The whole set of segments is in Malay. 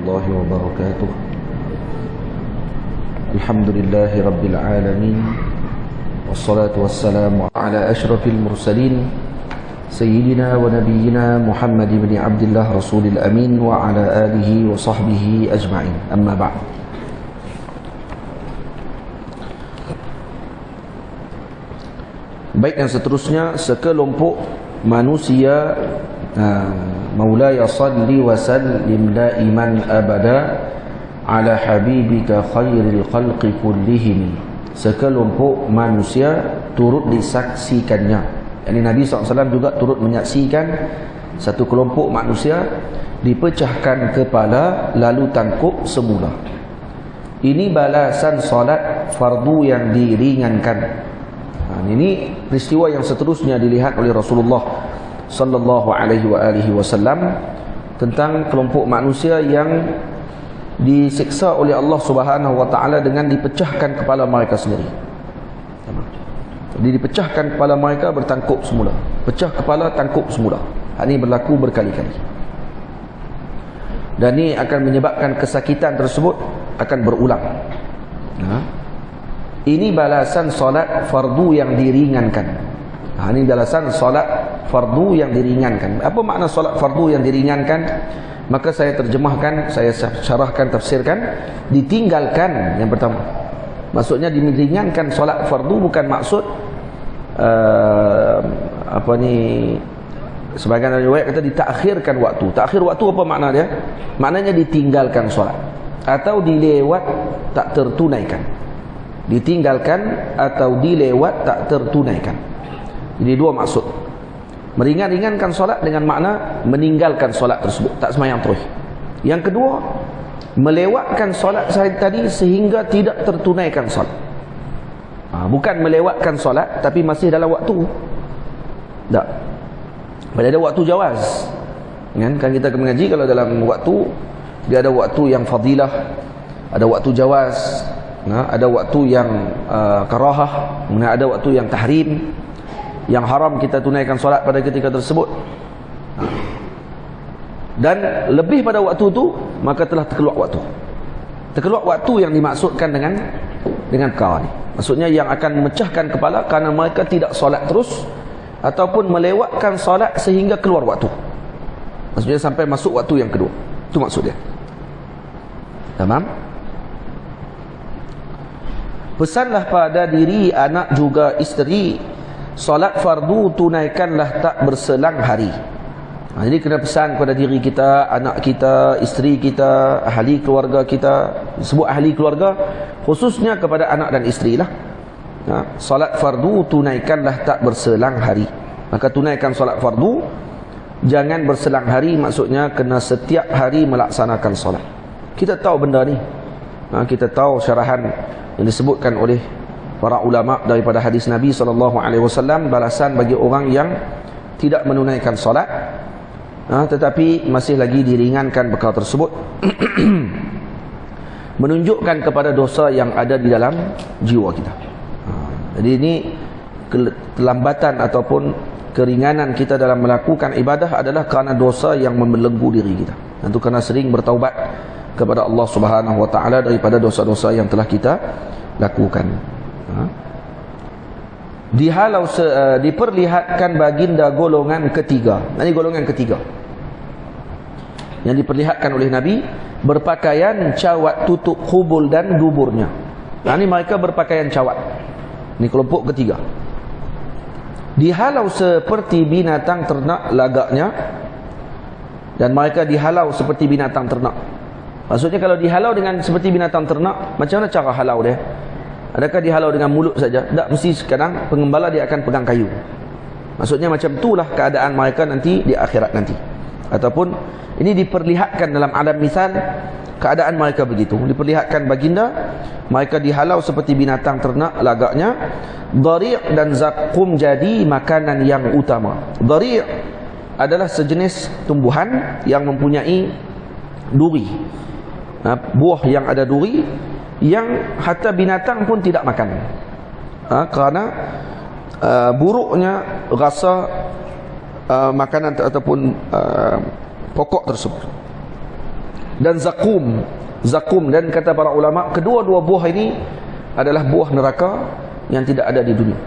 الله وبركاته. الحمد لله رب العالمين، والصلاة والسلام على أشرف المرسلين سيدنا ونبينا محمد بن عبد الله رسول الأمين وعلى آله وصحبه أجمعين. أما بعد. Baik, yang seterusnya, sekelompok manusia, Maulaya salli wa sallim daiman abada ala habibika khairil khalqi kullihim. Sekelompok manusia turut disaksikannya. Yani Nabi SAW juga turut menyaksikan satu kelompok manusia dipecahkan kepala lalu tangkup semula. Ini balasan solat fardu yang diringankan. Ini peristiwa yang seterusnya dilihat oleh Rasulullah sallallahu alaihi wasallam tentang kelompok manusia yang disiksa oleh Allah Subhanahu wa taala dengan dipecahkan kepala mereka sendiri. Jadi dipecahkan kepala mereka bertangkup semula. Pecah kepala, tangkup semula. Ini berlaku berkali-kali. Dan ini akan menyebabkan kesakitan tersebut akan berulang. Ini balasan solat fardu yang diringankan. Ini balasan solat fardu yang diringankan. Apa makna solat fardu yang diringankan? Maka saya terjemahkan, saya syarahkan, tafsirkan. Ditinggalkan yang pertama. Maksudnya diringankan solat fardu bukan maksud sebagian riwayat kata ditakhirkan waktu. Takhir waktu apa makna dia? Maknanya ditinggalkan solat atau dilewat tak tertunaikan. Ditinggalkan atau dilewat tak tertunaikan. Jadi dua maksud. Meringan-ringankan solat dengan makna meninggalkan solat tersebut, tak sembahyang terus. Yang kedua, melewatkan solat tadi sehingga tidak tertunaikan solat. Bukan melewatkan solat tapi masih dalam waktu. Tak. Pada ada waktu jawaz. Kan kita akan mengaji kalau dalam waktu dia ada waktu yang fadilah, ada waktu jawaz. Ada waktu yang karahah, ada waktu yang tahrim, yang haram kita tunaikan solat pada ketika tersebut. Dan lebih pada waktu itu, maka telah terkeluar waktu. Terkeluar waktu yang dimaksudkan dengan perkara ini. Maksudnya yang akan memecahkan kepala kerana mereka tidak solat terus ataupun melewatkan solat sehingga keluar waktu. Maksudnya sampai masuk waktu yang kedua. Itu maksud dia. Tamam? Pesanlah pada diri, anak juga isteri, solat fardu tunaikanlah tak berselang hari. Jadi kena pesan kepada diri kita, anak kita, isteri kita, ahli keluarga kita. Sebut ahli keluarga khususnya kepada anak dan isteri lah. Solat fardu tunaikanlah tak berselang hari. Maka tunaikan solat fardu, jangan berselang hari, maksudnya kena setiap hari melaksanakan solat. Kita tahu benda ni. Kita tahu syarahan yang disebutkan oleh para ulama daripada hadis Nabi SAW, balasan bagi orang yang tidak menunaikan solat tetapi masih lagi diringankan perkara tersebut menunjukkan kepada dosa yang ada di dalam jiwa kita. Jadi ini kelambatan ataupun keringanan kita dalam melakukan ibadah adalah kerana dosa yang membelenggu diri kita. Tentu kerana sering bertaubat kepada Allah Subhanahu wa taala daripada dosa-dosa yang telah kita lakukan. Diperlihatkan baginda golongan ketiga. Ini golongan ketiga yang diperlihatkan oleh Nabi, berpakaian cawat tutup khubul dan duburnya. Ini mereka berpakaian cawat. Ini kelompok ketiga. Dihalau seperti binatang ternak lagaknya, dan mereka dihalau seperti binatang ternak. Maksudnya kalau dihalau dengan seperti binatang ternak, macam mana cara halau dia? Adakah dihalau dengan mulut saja? Tak, mesti sekarang pengembala dia akan pegang kayu. Maksudnya macam itulah keadaan mereka nanti di akhirat nanti. Ataupun ini diperlihatkan dalam alam misal, keadaan mereka begitu. Diperlihatkan baginda, mereka dihalau seperti binatang ternak lagaknya. Dhari' dan zakum jadi makanan yang utama. Dhari' adalah sejenis tumbuhan yang mempunyai duri. Buah yang ada duri, yang hatta binatang pun tidak makan. Kerana buruknya rasa makanan ataupun pokok tersebut. dan zakum. Zakum, dan kata para ulama, kedua-dua buah ini adalah buah neraka yang tidak ada di dunia.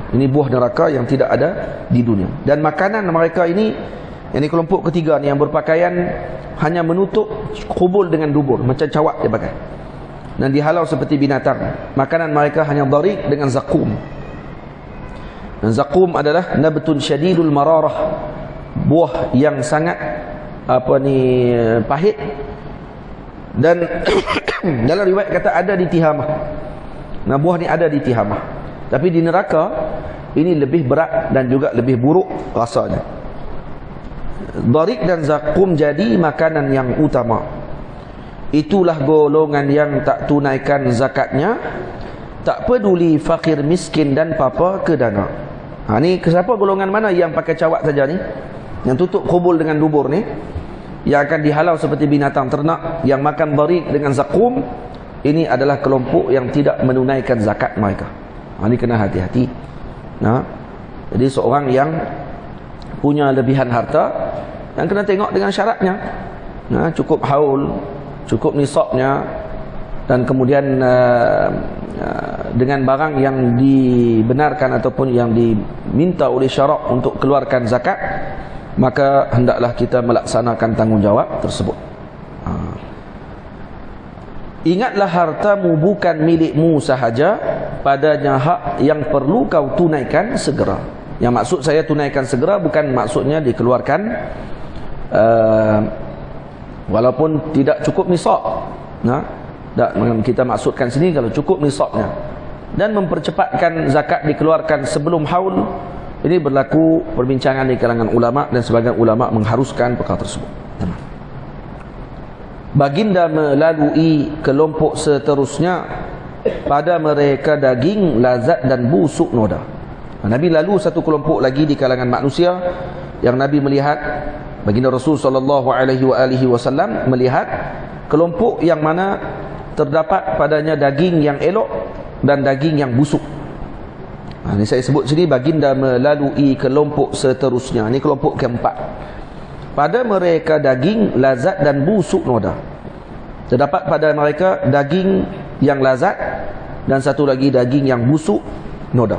Ini buah neraka yang tidak ada di dunia. Dan makanan mereka ini, yang di kelompok ketiga ni, yang berpakaian hanya menutup kubul dengan dubur, macam cawat dia pakai, dan dihalau seperti binatang. Makanan mereka hanya dharik dengan zakum. Dan zakum adalah nabtun syadidul mararah, buah yang sangat pahit. Dan dalam riwayat kata ada di Tihamah. Nah, buah ni ada di Tihamah. Tapi di neraka ini lebih berat dan juga lebih buruk rasanya. Dharik dan zakum jadi makanan yang utama. Itulah golongan yang tak tunaikan zakatnya, tak peduli fakir miskin dan papa kedana. Ni siapa golongan mana yang pakai cawat saja ni, yang tutup kubul dengan dubur ni, yang akan dihalau seperti binatang ternak, yang makan dharik dengan zakum? Ini adalah kelompok yang tidak menunaikan zakat mereka. Ini kena hati-hati. Jadi seorang yang punya lebihan harta, yang kena tengok dengan syaratnya. Cukup haul, cukup nisabnya, dan kemudian dengan barang yang dibenarkan ataupun yang diminta oleh syarak untuk keluarkan zakat, maka hendaklah kita melaksanakan tanggungjawab tersebut. Ingatlah hartamu bukan milikmu sahaja, padanya hak yang perlu kau tunaikan segera. Yang maksud saya tunaikan segera bukan maksudnya dikeluarkan walaupun tidak cukup nisab. Kita maksudkan sini kalau cukup nisabnya, dan mempercepatkan zakat dikeluarkan sebelum haul. Ini berlaku perbincangan di kalangan ulama, dan sebagian ulama mengharuskan perkara tersebut. Baginda melalui kelompok seterusnya, pada mereka daging lazat dan busuk noda. Nabi lalu satu kelompok lagi di kalangan manusia yang Nabi melihat, baginda Rasul SAW melihat kelompok yang mana terdapat padanya daging yang elok dan daging yang busuk. Ini saya sebut sini, baginda melalui kelompok seterusnya. Ini kelompok keempat. Pada mereka daging lazat dan busuk noda. Terdapat pada mereka daging yang lazat dan satu lagi daging yang busuk noda.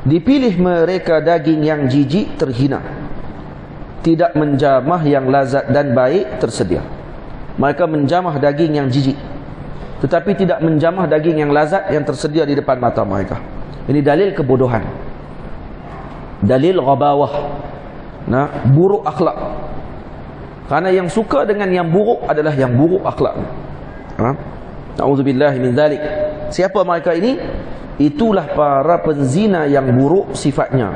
Dipilih mereka daging yang jijik terhina, tidak menjamah yang lazat dan baik tersedia. Mereka menjamah daging yang jijik, tetapi tidak menjamah daging yang lazat yang tersedia di depan mata mereka. Ini dalil kebodohan, dalil ghabawah, buruk akhlak. Karena yang suka dengan yang buruk adalah yang buruk akhlaknya. Na'udzubillah min dzalik. Siapa mereka ini? Itulah para penzina yang buruk sifatnya.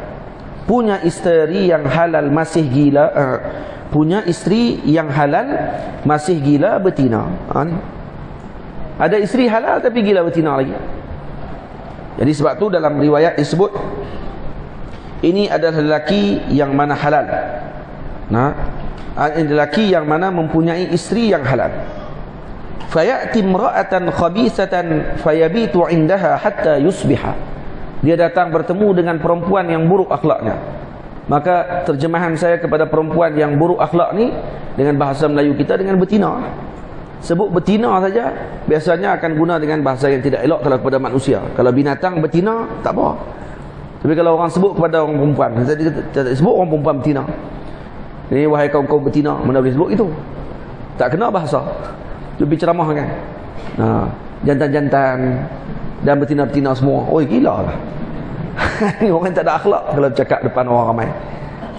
Punya isteri yang halal masih gila, punya isteri yang halal masih gila betina. Ada isteri halal tapi gila betina lagi. Jadi sebab tu dalam riwayat disebut ini adalah lelaki yang mana halal. Lelaki yang mana mempunyai isteri yang halal. Fayati imra'atan khabithatan fayabitu 'indaha hatta yusbiha. Dia datang bertemu dengan perempuan yang buruk akhlaknya. Maka terjemahan saya kepada perempuan yang buruk akhlak ni dengan bahasa Melayu kita dengan betina. Sebut betina saja biasanya akan guna dengan bahasa yang tidak elok kalau kepada manusia. Kalau binatang betina tak apa. Tapi kalau orang sebut kepada orang perempuan, sebut orang perempuan betina. Ini wahai kaum-kaum betina, mana boleh sebut itu? Tak kena bahasa. Lebih ceramah kan. Jantan-jantan dan betina-betina semua. Oh gila lah. Ini orang tak ada akhlak kalau bercakap depan orang ramai.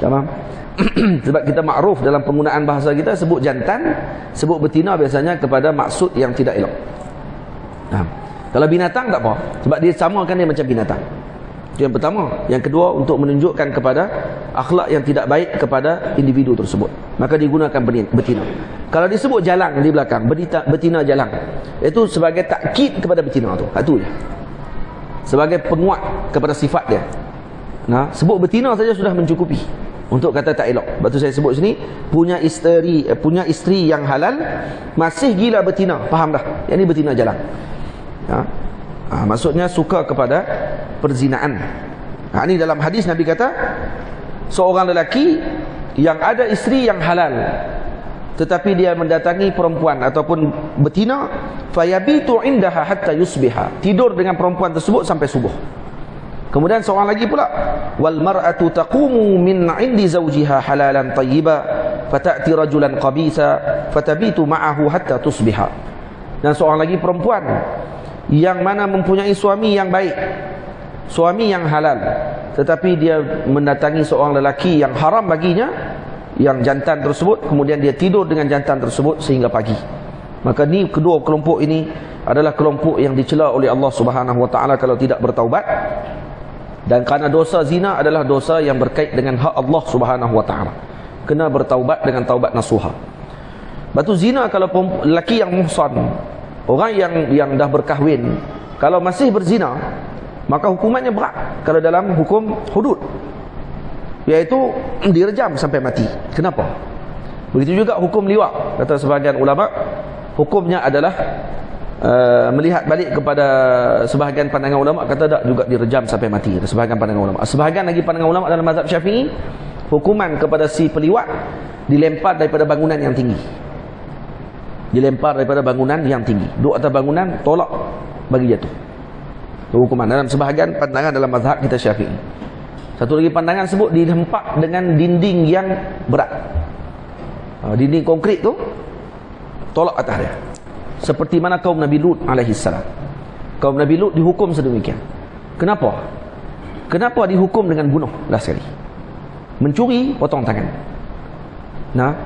Tamam. Sebab kita makruf dalam penggunaan bahasa kita, sebut jantan, sebut betina biasanya kepada maksud yang tidak elok. Kalau binatang tak apa, sebab dia samakan dia macam binatang. Itu yang pertama. Yang kedua, untuk menunjukkan kepada akhlak yang tidak baik kepada individu tersebut, maka digunakan betina. Kalau disebut jalang di belakang, betina jalang, itu sebagai takkid kepada betina tu. Itu je, sebagai penguat kepada sifat dia. Sebut betina saja sudah mencukupi untuk kata tak elok. Sebab tu saya sebut sini, punya isteri yang halal masih gila betina. Faham dah? Yang ni betina jalang. Maksudnya suka kepada perzinaan. Ini dalam hadis Nabi kata, seorang lelaki yang ada isteri yang halal, tetapi dia mendatangi perempuan ataupun betina, fayabitu indaha hatta yusbiha, tidur dengan perempuan tersebut sampai subuh. Kemudian seorang lagi pula, wal mar'atu taqumu min 'indi zawjiha halalan tayyiba fata'ti rajulan qabisa fatabitu ma'ahu hatta tusbiha. Dan seorang lagi perempuan yang mana mempunyai suami yang baik, suami yang halal, tetapi dia mendatangi seorang lelaki yang haram baginya, yang jantan tersebut, kemudian dia tidur dengan jantan tersebut sehingga pagi. Maka ni kedua kelompok ini adalah kelompok yang dicela oleh Allah Subhanahu wa taala kalau tidak bertaubat. Dan kerana dosa zina adalah dosa yang berkait dengan hak Allah Subhanahu wa taala, kena bertaubat dengan taubat nasuha. Batu zina, kalau lelaki yang muhsan, orang yang dah berkahwin, kalau masih berzina, maka hukumannya berat kalau dalam hukum hudud, iaitu direjam sampai mati. Kenapa? Begitu juga hukum liwat, kata sebahagian ulama, hukumnya adalah melihat balik kepada sebahagian pandangan ulama, kata tak juga direjam sampai mati. Ada sebahagian pandangan ulama. Sebahagian lagi pandangan ulama dalam mazhab Syafi'i, hukuman kepada si peliwat dilempar daripada bangunan yang tinggi. Dilempar daripada bangunan yang tinggi, duduk atas bangunan, tolak bagi jatuh. Itu hukuman dalam sebahagian pandangan dalam mazhab kita Syafi'i. Satu lagi pandangan sebut dihempak dengan dinding yang berat, dinding konkrit tu, tolak atas dia. Seperti mana kaum Nabi Lut alaihissalam. Kaum Nabi Lut dihukum sedemikian. Kenapa? Kenapa dihukum dengan bunuh? Last sekali, mencuri, potong tangan. Nah,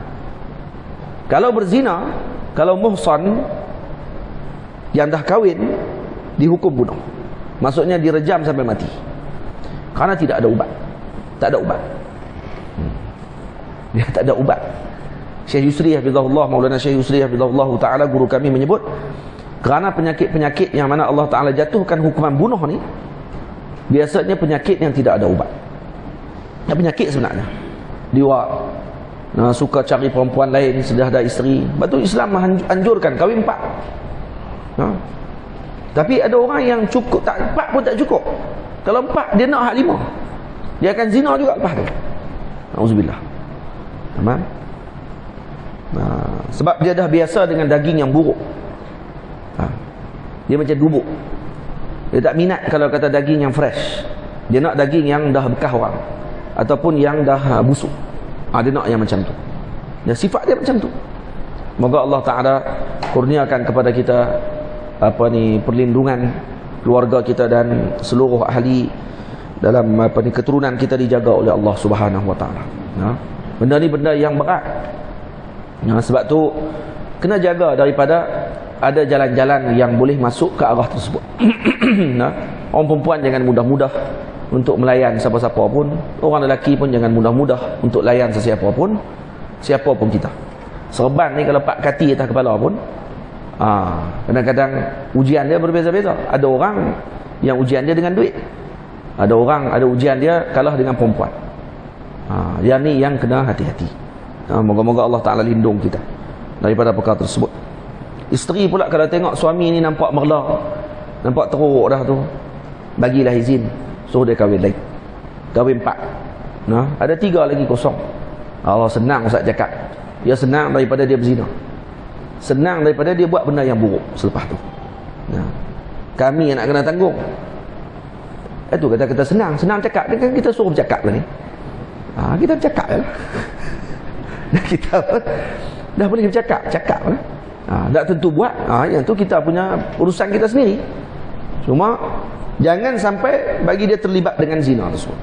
kalau berzina, kalau muhsan yang dah kahwin, dihukum bunuh, maksudnya direjam sampai mati. Karena tidak ada ubat. Tak ada ubat. Dia tak ada ubat. Syekh Yusri hafizahullah, Maulana Syekh Yusri hafizahullah ta'ala, guru kami menyebut, kerana penyakit-penyakit yang mana Allah Ta'ala jatuhkan hukuman bunuh ni, biasanya penyakit yang tidak ada ubat. Penyakit sebenarnya. Dia suka cari perempuan lain sudah ada isteri. Betul, Islam anjurkan kahwin 4. Tapi ada orang yang cukup, tak 4 pun tak cukup. Kalau 4 dia nak hak 5, dia akan zina juga lepas tu. Auzubillah. Tamam. Sebab dia dah biasa dengan daging yang buruk. Dia macam dubuk. Dia tak minat kalau kata daging yang fresh. Dia nak daging yang dah bekas orang, ataupun yang dah busuk. Dia nak yang macam tu. Dan sifat dia macam tu. Moga Allah Ta'ala kurniakan kepada kita perlindungan keluarga kita dan seluruh ahli dalam keturunan kita dijaga oleh Allah Subhanahu wa taala. Benda ni benda yang berat. Sebab tu kena jaga daripada ada jalan-jalan yang boleh masuk ke arah tersebut. Orang perempuan jangan mudah-mudah untuk melayan siapa-siapa pun. Orang lelaki pun jangan mudah-mudah untuk layan sesiapa pun, siapa pun kita. Serban ni kalau 4 kati atas kepala pun, kadang-kadang ujian dia berbeza-beza. Ada orang yang ujian dia dengan duit, ada orang ada ujian dia kalah dengan perempuan. Yang ni yang kena hati-hati. Moga-moga Allah Ta'ala lindung kita daripada perkara tersebut. Isteri pula kalau tengok suami ni nampak merla, nampak teruk dah tu, bagilah izin, suruh dia kahwin lain, kahwin 4. Ada 3 lagi kosong. Allah senang Ustaz cakap. Dia senang daripada dia berzina, senang daripada dia buat benda yang buruk selepas tu. Kami yang nak kena tanggung. Itu kata-kata senang cakap. Kan kita suruh bercakap lah ni. Kita bercakap lah. Dan kita dah boleh bercakap lah. Tak tentu buat. Yang tu kita punya urusan kita sendiri. Cuma jangan sampai bagi dia terlibat dengan zina tersebut.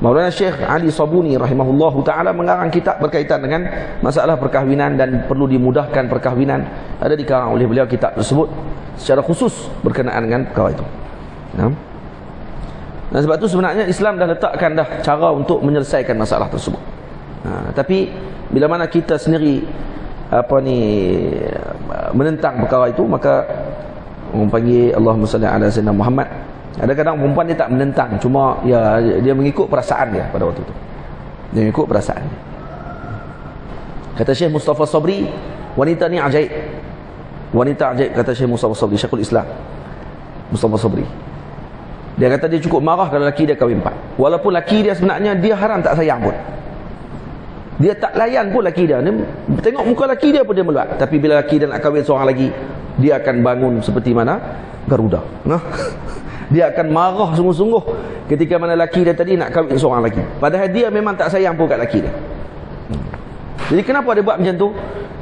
Maulana Syekh Ali Sabuni rahimahullahu ta'ala mengarang kitab berkaitan dengan masalah perkahwinan dan perlu dimudahkan perkahwinan. Ada dikarang oleh beliau kitab tersebut secara khusus berkenaan dengan perkara itu. Dan sebab itu sebenarnya Islam dah letakkan dah cara untuk menyelesaikan masalah tersebut. Tapi bila mana kita sendiri menentang perkara itu, maka orang panggil Allahumma salli ala sayyidina Muhammad. Kadang-kadang perempuan dia tak menentang, cuma dia mengikut perasaan dia pada waktu itu. Dia mengikut perasaan dia. Kata Syekh Mustafa Sabri, wanita ni ajaib. Wanita ajaib, kata Syekh Mustafa Sabri, Syekhul Islam Mustafa Sabri. Dia kata dia cukup marah kalau laki dia kahwin 4. Walaupun laki dia sebenarnya dia haram tak sayang pun. Dia tak layan pun laki dia. Dia tengok muka laki dia pun dia meluat. Tapi bila laki dia nak kahwin seorang lagi, dia akan bangun seperti mana Garuda. Nah. Dia akan marah sungguh-sungguh ketika mana laki dia tadi nak kahwin seorang lagi. Padahal dia memang tak sayang pun kat laki dia. Jadi kenapa dia buat macam tu?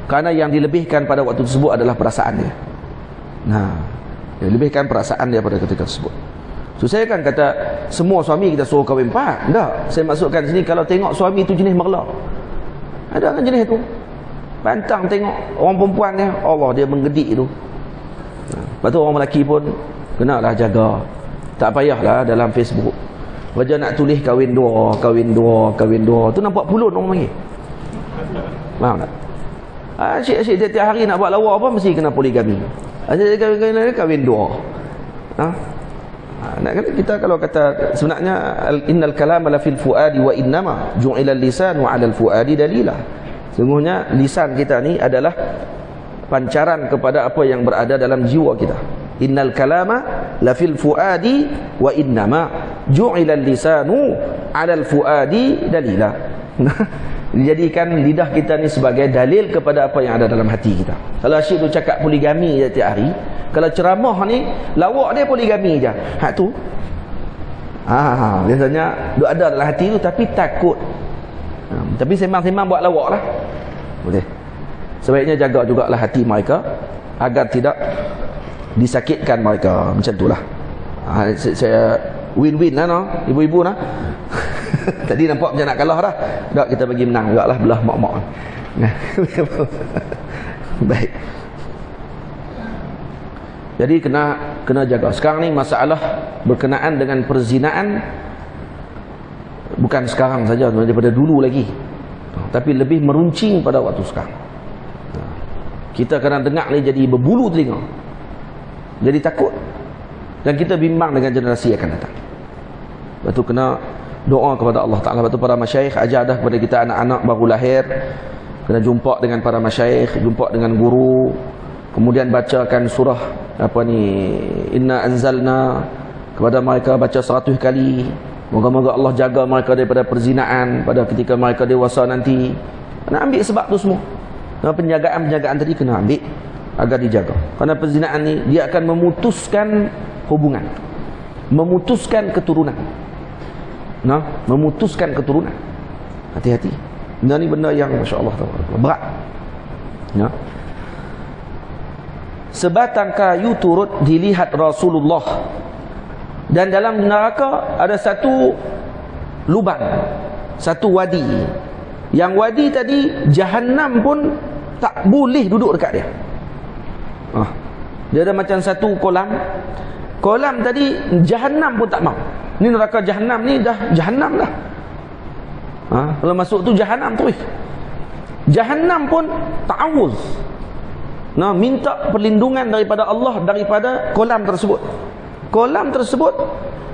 Kerana yang dilebihkan pada waktu tersebut adalah perasaan dia. Nah, dia lebihkan perasaan dia pada ketika tersebut. So saya kan kata semua suami kita suruh kahwin 4. Tak. Saya maksudkan sini kalau tengok suami tu jenis merla. Ada kan jenis tu. Pantang tengok orang perempuan dia, Allah dia menggedik tu. Lepas tu orang lelaki pun kenalah jaga. Tak payahlah dalam Facebook wajah nak tulis kahwin dua. Tu nampak pulun orang panggil. Faham tak? Asyik-asyik tiap hari nak buat lawak apa mesti kena poligami. Asyik kahwin dua. Kita kalau kata sebenarnya innal kalama la fil fuadi wa innama ju'ila al-lisanu 'ala al-fuadi dalila. Sungguhnya lisan kita ni adalah pancaran kepada apa yang berada dalam jiwa kita. Innal kalama la fil fuadi wa innama ju'ila al-lisanu 'ala al-fuadi dalila. Dijadikan lidah kita ni sebagai dalil kepada apa yang ada dalam hati kita. Kalau asyik tu cakap poligami je tiap hari, kalau ceramah ni lawak dia poligami je. Hak tu biasanya duk ada dalam hati tu tapi takut. Tapi sembang-sembang buat lawak lah. Boleh. Sebaiknya jaga jugalah hati mereka agar tidak disakitkan mereka. Macam itulah. Saya win-win lah no, ibu-ibu nah. Tadi nampak macam nak kalah dah. Tak, kita bagi menang juga lah belah mak-mak. Baik. Jadi kena jaga. Sekarang ni masalah berkenaan dengan perzinaan bukan sekarang saja, daripada dulu lagi. Tapi lebih meruncing pada waktu sekarang. Kita kadang dengar ni jadi berbulu telinga. Jadi takut. Dan kita bimbang dengan generasi yang akan datang. Lepas tu kena doa kepada Allah Ta'ala. Lepas tu para masyayikh ajar dah kepada kita anak-anak baru lahir, kena jumpa dengan para masyayikh, jumpa dengan guru, kemudian bacakan surah apa ni, inna anzalna kepada mereka, baca 100 kali. Moga-moga Allah jaga mereka daripada perzinaan pada ketika mereka dewasa nanti. Kena ambil sebab tu semua. Dan penjagaan-penjagaan tadi kena ambil agar dijaga. Kerana perzinaan ni dia akan memutuskan hubungan, memutuskan keturunan. Memutuskan keturunan. Hati-hati. Benda ni benda yang masya-Allah berat. Sebatang kayu turut dilihat Rasulullah, dan dalam neraka ada satu lubang, satu wadi. Yang wadi tadi Jahannam pun tak boleh duduk dekat dia. Dia ada macam satu kolam. Kolam tadi Jahannam pun tak mau. Ni neraka Jahannam ni dah Jahannam dah. Kalau masuk tu Jahannam terus. Jahannam pun ta'awuz. Minta perlindungan daripada Allah daripada kolam tersebut. Kolam tersebut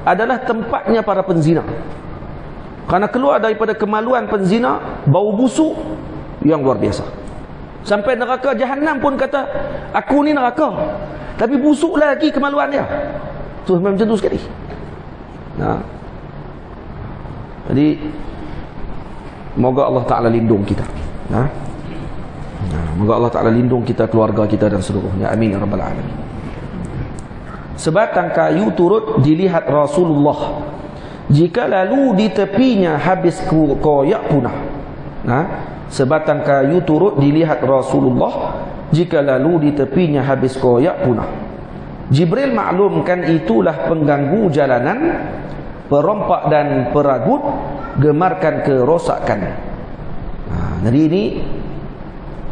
adalah tempatnya para penzina. Kerana keluar daripada kemaluan penzina bau busuk yang luar biasa. Sampai neraka Jahannam pun kata, aku ni neraka, tapi busuk lagi kemaluan dia. Tu macam tu sekali. Jadi moga Allah Ta'ala lindung kita. Moga Allah Ta'ala lindung kita, keluarga kita dan seluruhnya. Amin ya rabbal alamin. Sebatang kayu turut dilihat Rasulullah, jika lalu di tepinya habis koyak punah. Sebatang kayu turut dilihat Rasulullah, jika lalu di tepinya habis koyak punah. Jibril maklumkan itulah pengganggu jalanan, perompak dan peragut, gemarkan kerosakan. Jadi ini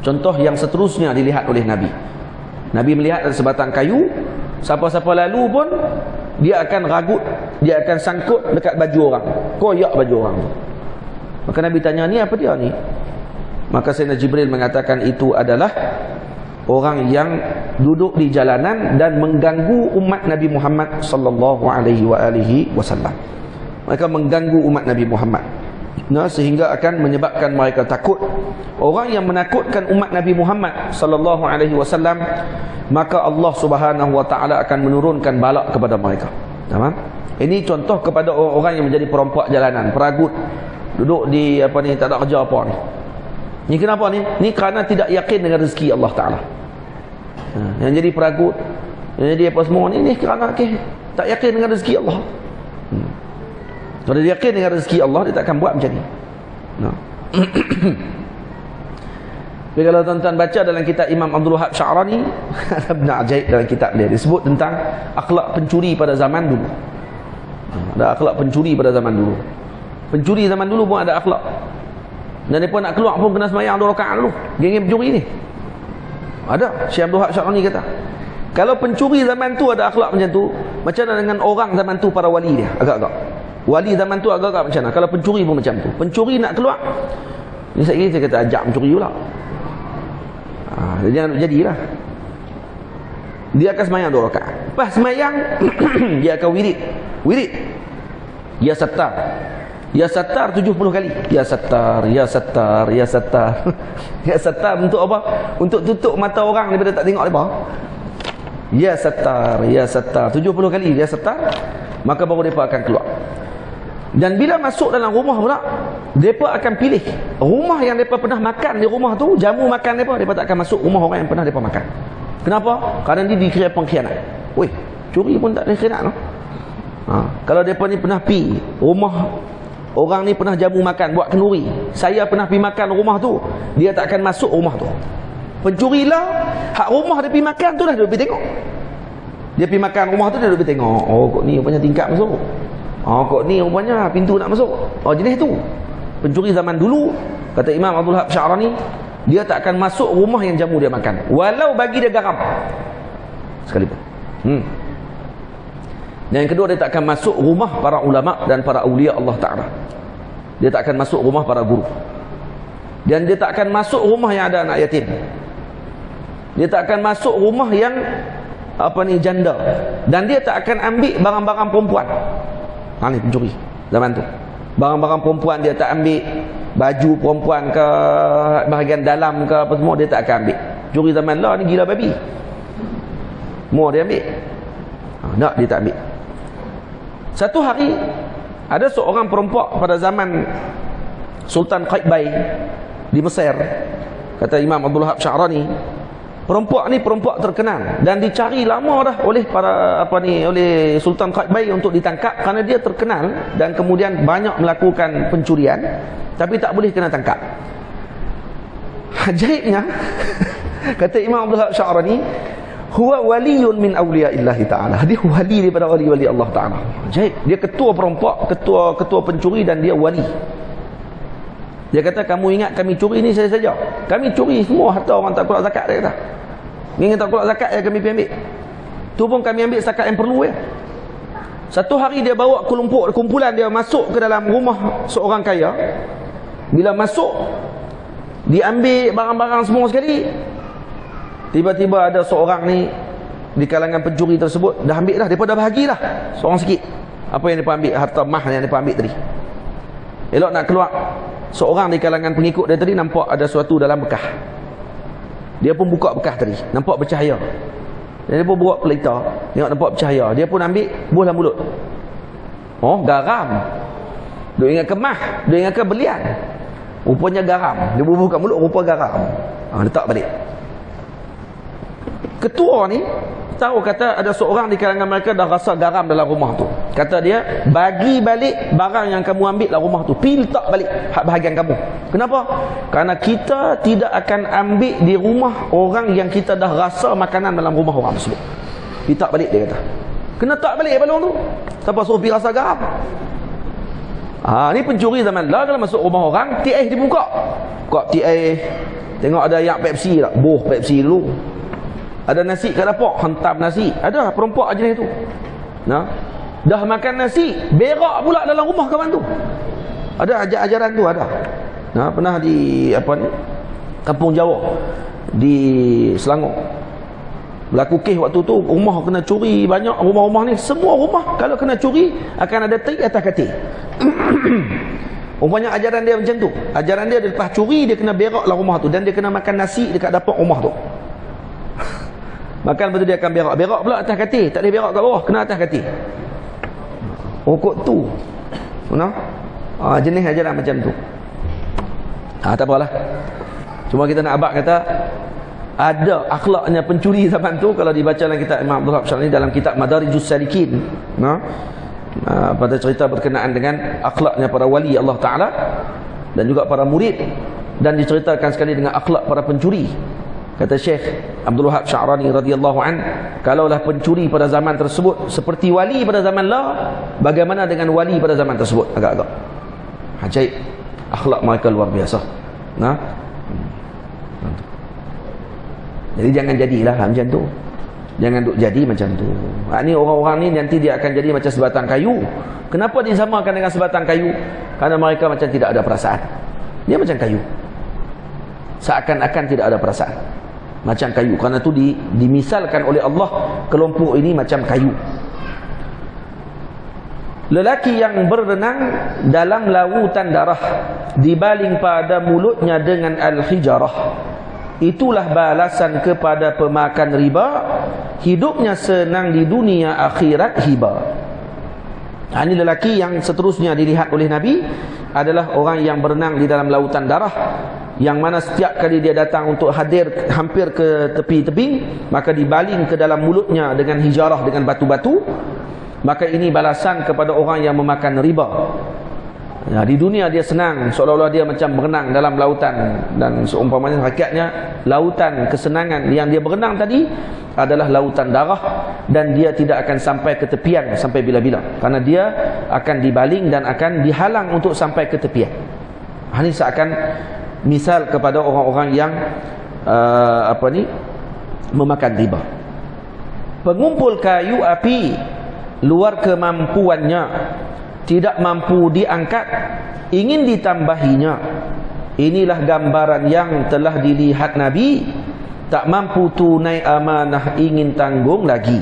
contoh yang seterusnya dilihat oleh Nabi. Nabi melihat ada sebatang kayu, siapa-siapa lalu pun dia akan ragut, dia akan sangkut dekat baju orang, koyak baju orang. Maka Nabi tanya, ni apa dia ni? Maka Sayyidina Jibril mengatakan itu adalah orang yang duduk di jalanan dan mengganggu umat Nabi Muhammad sallallahu alaihi wasallam. Mereka mengganggu umat Nabi Muhammad, sehingga akan menyebabkan mereka takut. Orang yang menakutkan umat Nabi Muhammad sallallahu alaihi wasallam, maka Allah Subhanahu wa taala akan menurunkan balak kepada mereka. Ini contoh kepada orang yang menjadi perompak jalanan, peragut, duduk di tak ada kerja apa ni. Ni kenapa ni? Ni kerana tidak yakin dengan rezeki Allah Ta'ala. Yang jadi peragut, yang jadi apa semua ni kerana tak yakin dengan rezeki Allah. Kalau dia yakin dengan rezeki Allah, dia tak akan buat macam ni. Tapi kalau tuan-tuan baca dalam kitab Imam Abdul Wahab Sya'rani, ada benda ajaib dalam kitab dia. Dia sebut tentang akhlak pencuri pada zaman dulu. Ada akhlak pencuri pada zaman dulu. Pencuri zaman dulu pun ada akhlak. Dan mereka nak keluar pun kena semayang 2 rakaat dulu. Geng-geng pencuri ni ada. Syekh Abdul Wahab Sya'rani kata, kalau pencuri zaman tu ada akhlak macam tu, macam mana dengan orang zaman tu, para wali dia? Agak-agak wali zaman tu agak-agak macam mana? Kalau pencuri pun macam tu. Pencuri nak keluar, ni saya kata ajak pencuri pula. Dia nak jadilah. Dia akan semayang 2 rakaat. Lepas semayang dia akan wirid. Ya Sattar. Ya Sattar 70 kali. Ya Sattar, Ya Sattar, Ya Sattar. Ya Sattar untuk apa? Untuk tutup mata orang daripada tak tengok mereka. Ya Sattar, Ya Sattar 70 kali Ya Sattar. Maka baru mereka akan keluar. Dan bila masuk dalam rumah pula, mereka akan pilih rumah yang mereka pernah makan di rumah tu, jamu makan mereka, mereka tak akan masuk rumah orang yang pernah mereka makan. Kenapa? Kerana dia dikira pengkhianat. Weh, curi pun tak ada khianat no? Kalau mereka ni pernah pi rumah orang ni, pernah jamu makan, buat kenduri, saya pernah pergi makan rumah tu, dia tak akan masuk rumah tu. Pencuri lah, hak rumah dia pergi makan tu dah dia pergi tengok. Dia pergi makan rumah tu, dia pergi tengok. Oh, kok ni rupanya tingkap masuk. Oh, kok ni rupanya pintu nak masuk. Oh, jenis tu. Pencuri zaman dulu, kata Imam Abdul Wahab Sya'rani, dia tak akan masuk rumah yang jamu dia makan, walau bagi dia garam sekalipun. Dan yang kedua, dia tak akan masuk rumah para ulama dan para awliya Allah Ta'ala. Dia tak akan masuk rumah para guru. Dan dia tak akan masuk rumah yang ada anak yatim. Dia tak akan masuk rumah yang janda. Dan dia tak akan ambil barang-barang perempuan. Ni pencuri zaman tu. Barang-barang perempuan dia tak ambil. Baju perempuan ke, bahagian dalam ke, apa semua dia tak akan ambil. Curi zaman lah ni gila babi. Semua dia ambil. Tak, dia tak ambil. Satu hari ada seorang perempuan pada zaman Sultan Qaitbay di Mesir, kata Imam Abdul Wahab Sya'rani, perempuan ni perempuan terkenal dan dicari lama dah oleh para oleh Sultan Qaitbay untuk ditangkap kerana dia terkenal dan kemudian banyak melakukan pencurian tapi tak boleh kena tangkap. Ajaibnya kata Imam Abdul Wahab Sya'rani, huwa waliyun min awliya'illahi ta'ala. Dia wali daripada wali-wali Allah Ta'ala. Ajaib. Dia ketua perompak, ketua pencuri dan dia wali. Dia kata, kamu ingat kami curi ni saya saja. Kami curi semua harta orang tak keluar zakat, dia kata. Ingin tak keluar zakat ya kami pergi ambil. Tu pun kami ambil zakat yang perlu ya. Satu hari dia bawa kumpulan dia masuk ke dalam rumah seorang kaya. Bila masuk, dia ambil barang-barang semua sekali. Tiba-tiba ada seorang ni di kalangan pencuri tersebut dah ambil dah, depa dah bahagilah seorang sikit apa yang depa ambil, harta mah yang depa ambil tadi. Elok nak keluar, seorang di kalangan pengikut dia tadi nampak ada sesuatu dalam bekas. Dia pun buka bekas tadi, nampak bercahaya. Dia pun buat pelita, tengok nampak bercahaya. Dia pun ambil, buh dalam mulut. Oh, garam. Dia ingat kemah, dia ingat ke belian. Rupanya garam. Dia bubuh kat mulut, rupa garam. Letak balik. Ketua ni tahu, kata ada seorang di kalangan mereka dah rasa garam dalam rumah tu. Kata dia, bagi balik barang yang kamu ambil dalam rumah tu, pergi letak balik hak bahagian kamu. Kenapa? Kerana kita tidak akan ambil di rumah orang yang kita dah rasa makanan dalam rumah orang tersebut. Letak balik, dia kata. Kena tak balik balong tu. Siapa suruh pergi rasa garam? Ni pencuri zaman lah. Kalau masuk rumah orang, TI dibuka. Buka TI, tengok ada yang Pepsi tak? Boh Pepsi dulu. Ada nasi kat dapur, hentam nasi. Ada perempuan jenis tu. Dah makan nasi, berak pula dalam rumah kawan tu. Ada ajaran tu ada. Pernah di Kampung Jawa di Selangor. Berlaku kes waktu tu, rumah kena curi banyak, rumah-rumah ni semua rumah kalau kena curi akan ada tik atas katil. Rupanya ajaran dia macam tu. Ajaran dia lepas curi dia kena berak dalam rumah tu dan dia kena makan nasi dekat dapur rumah tu. Makan lepas tu dia akan berak. Berak pula atas katil. Tak boleh berak kat bawah. Kena atas katil. Kot tu. Jenis ajaran macam tu. Tak apalah. Cuma kita nak abad kata ada akhlaknya pencuri zaman tu kalau dibaca dalam kitab Imam Abdul Wahab Syarani dalam kitab Madarijus Salikin, pada cerita berkenaan dengan akhlaknya para wali Allah Ta'ala dan juga para murid, dan diceritakan sekali dengan akhlak para pencuri. Kata Syekh Abdul Wahab Syarani radhiyallahu an, kalaulah pencuri pada zaman tersebut seperti wali pada zaman lah, bagaimana dengan wali pada zaman tersebut? Agak-agak ajaib, akhlak mereka luar biasa. Jadi jangan jadilah macam tu. Jangan duk jadi macam tu. Ni orang-orang ni nanti dia akan jadi macam sebatang kayu. Kenapa disamakan dengan sebatang kayu? Karena mereka macam tidak ada perasaan. Dia macam kayu, seakan-akan tidak ada perasaan, macam kayu. Karena itu dimisalkan oleh Allah kelompok ini macam kayu. Lelaki yang berenang dalam lautan darah dibaling pada mulutnya dengan al-hijarah, itulah balasan kepada pemakan riba, hidupnya senang di dunia akhirat hiba. Ini lelaki yang seterusnya dilihat oleh Nabi adalah orang yang berenang di dalam lautan darah, yang mana setiap kali dia datang untuk hadir hampir ke tepi tebing, maka dibaling ke dalam mulutnya dengan hijarah, dengan batu-batu. Maka ini balasan kepada orang yang memakan riba. Di dunia dia senang, seolah-olah dia macam berenang dalam lautan, dan seumpamanya hakikatnya lautan kesenangan yang dia berenang tadi adalah lautan darah, dan dia tidak akan sampai ke tepian sampai bila-bila, karena dia akan dibaling dan akan dihalang untuk sampai ke tepian. Ini seakan misal kepada orang-orang yang memakan riba. Pengumpul kayu api luar kemampuannya, tidak mampu diangkat, ingin ditambahinya. Inilah gambaran yang telah dilihat Nabi, tak mampu tunai amanah, ingin tanggung lagi.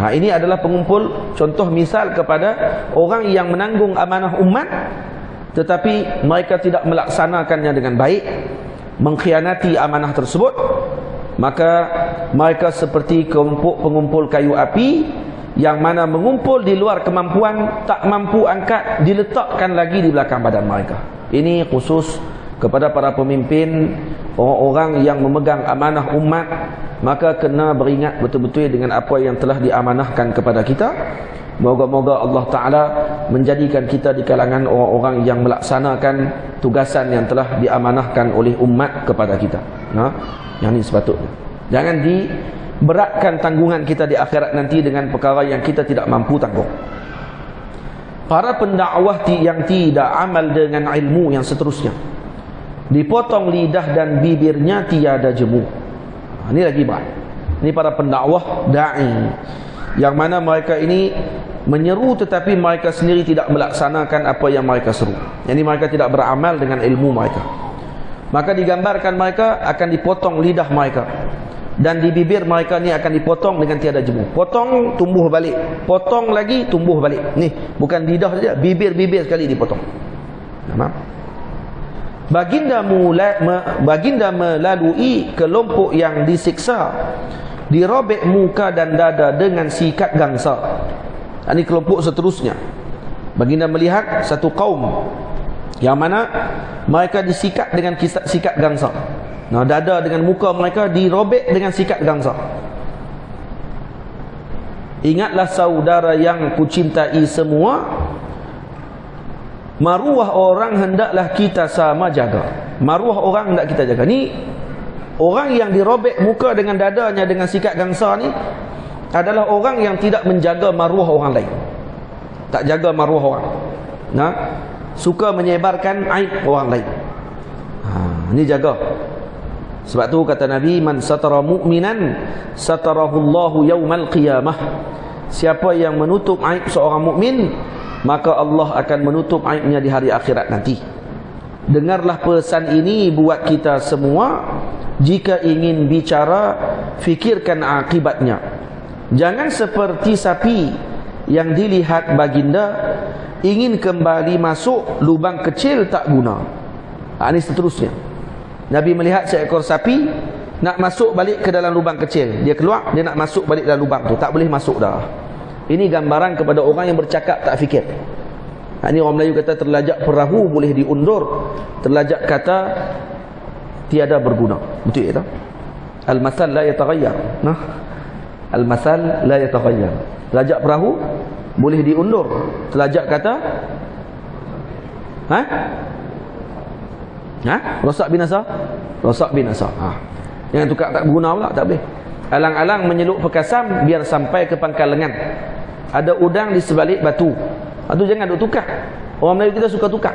Ini adalah pengumpul contoh misal kepada orang yang menanggung amanah umat, tetapi mereka tidak melaksanakannya dengan baik, mengkhianati amanah tersebut. Maka mereka seperti kelompok pengumpul kayu api yang mana mengumpul di luar kemampuan, tak mampu angkat, diletakkan lagi di belakang badan mereka. Ini khusus kepada para pemimpin, orang-orang yang memegang amanah umat. Maka kena beringat betul-betul dengan apa yang telah diamanahkan kepada kita. Moga-moga Allah Ta'ala menjadikan kita di kalangan orang-orang yang melaksanakan tugasan yang telah diamanahkan oleh umat kepada kita. Yang ini sepatutnya. Jangan beratkan tanggungan kita di akhirat nanti dengan perkara yang kita tidak mampu tanggung. Para pendakwah yang tidak amal dengan ilmu yang seterusnya, dipotong lidah dan bibirnya tiada jemu. Ini lagi berat. Ini para pendakwah da'i yang mana mereka ini menyeru tetapi mereka sendiri tidak melaksanakan apa yang mereka seru. Jadi mereka tidak beramal dengan ilmu mereka. Maka digambarkan mereka akan dipotong lidah mereka, dan di bibir mereka ni akan dipotong dengan tiada jemu. Potong, tumbuh balik. Potong lagi, tumbuh balik. Ni, bukan lidah saja, bibir-bibir sekali dipotong. Baginda melalui kelompok yang disiksa, dirobek muka dan dada dengan sikat gangsa. Ini kelompok seterusnya. Baginda melihat satu kaum yang mana mereka disikat dengan sikat gangsa. Dada dengan muka mereka dirobek dengan sikat gangsa. Ingatlah saudara yang kucintai semua, maruah orang hendaklah kita sama jaga. Maruah orang hendak kita jaga. Ni orang yang dirobek muka dengan dadanya dengan sikat gangsa ni adalah orang yang tidak menjaga maruah orang lain. Tak jaga maruah orang. Suka menyebarkan aib orang lain. Ni jaga. Sebab tu kata Nabi, man satara mu'minan satarahullahu yaumal qiyamah. Siapa yang menutup aib seorang mukmin, maka Allah akan menutup aibnya di hari akhirat nanti. Dengarlah pesan ini buat kita semua. Jika ingin bicara, fikirkan akibatnya. Jangan seperti sapi yang dilihat baginda ingin kembali masuk lubang kecil tak guna. Ini seterusnya. Nabi melihat seekor sapi nak masuk balik ke dalam lubang kecil. Dia keluar, dia nak masuk balik dalam lubang tu, tak boleh masuk dah. Ini gambaran kepada orang yang bercakap tak fikir. Ini orang Melayu kata terlajak perahu boleh diundur, terlajak kata tiada berguna. Betul tak? Al-masal la yataghayyar. Nah, al-masal la yataghayyar. Telajak perahu boleh diundur. Telajak kata rosak binasa. Rosak binasa. Jangan tukar tak berguna pula, tak boleh. Alang-alang menyeluk pekasam biar sampai ke pangkal lengan. Ada udang di sebalik batu. Itu jangan duk tukar. Orang Melayu kita suka tukar.